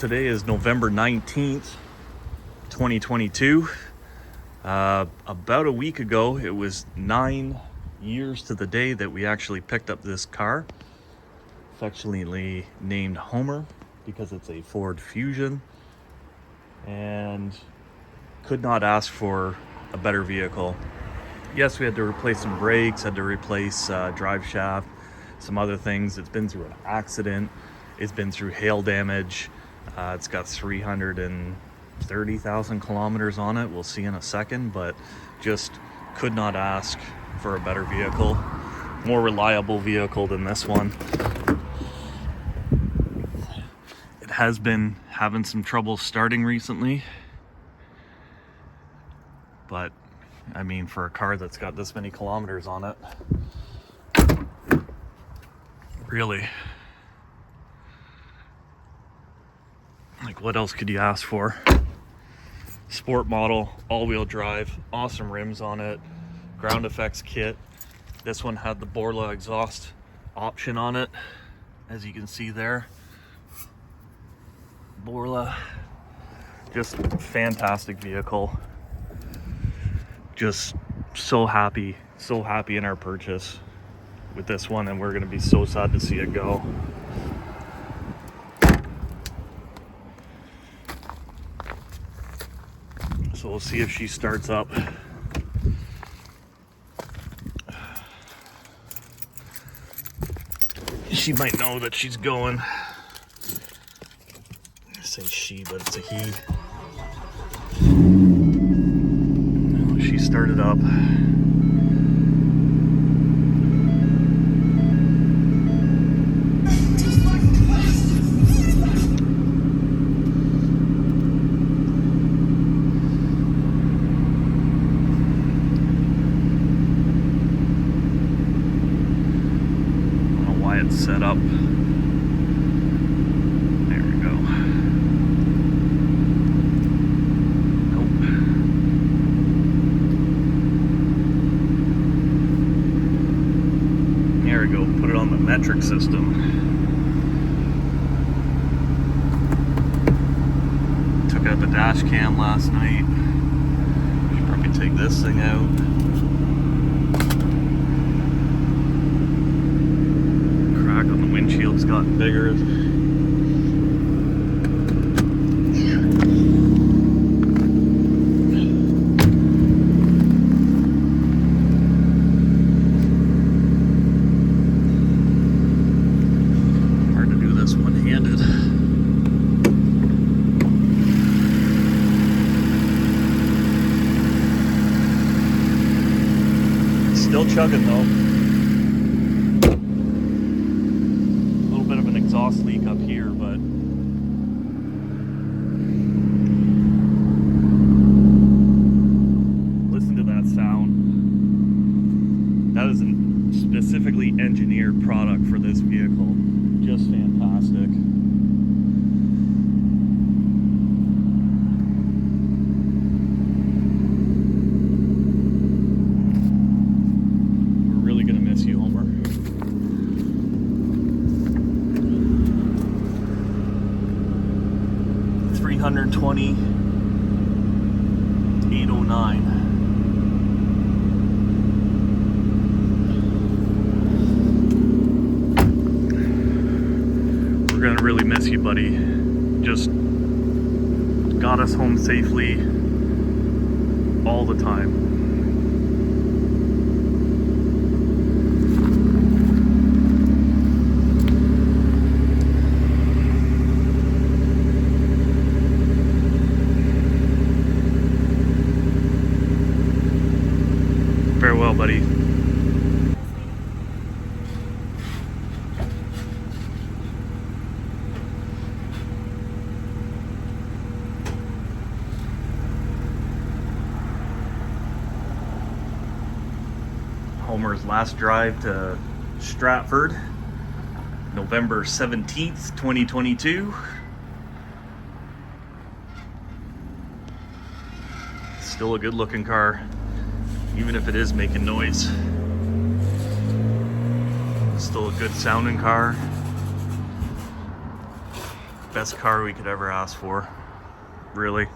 today is November 19th, 2022. About a week ago, it was 9 years to the day that we actually picked up this car, affectionately named Homer because it's a Ford Fusion, and could not ask for a better vehicle. Yes, we had to replace some brakes, had to replace drive shaft, some other things. It's been through an accident. It's been through hail damage. It's got 330,000 kilometers on it. We'll see in a second, but just could not ask for a better vehicle. More reliable vehicle than this one. It has been having some trouble starting recently, but I mean, for a car that's got this many kilometers on it, really, like, what else could you ask for? Sport model, all-wheel drive, awesome rims on it, ground effects kit. This one had the Borla exhaust option on it, as you can see there. Borla, just fantastic vehicle. Just so happy in our purchase with this one, and we're gonna be so sad to see it go. So we'll see if she starts up. She might know that she's going. I say she, but it's a he. No, she started up. It's set up. There we go. Nope. There we go. Put it on the metric system. Took out the dash cam last night. Should probably take this thing out. Windshield's gotten bigger. Hard to do this one-handed. Still chugging though. Exhaust leak up here, but listen to that sound. That is a specifically engineered product for this vehicle. Just fantastic. We're really gonna miss you, Homer. $320, $809. We're gonna really miss you, buddy. Just got us home safely all the time. Farewell, buddy. Homer's last drive to Stratford, November 17th, 2022. Still a good looking car, even if it is making noise. Still a good sounding car. best car we could ever ask for, really.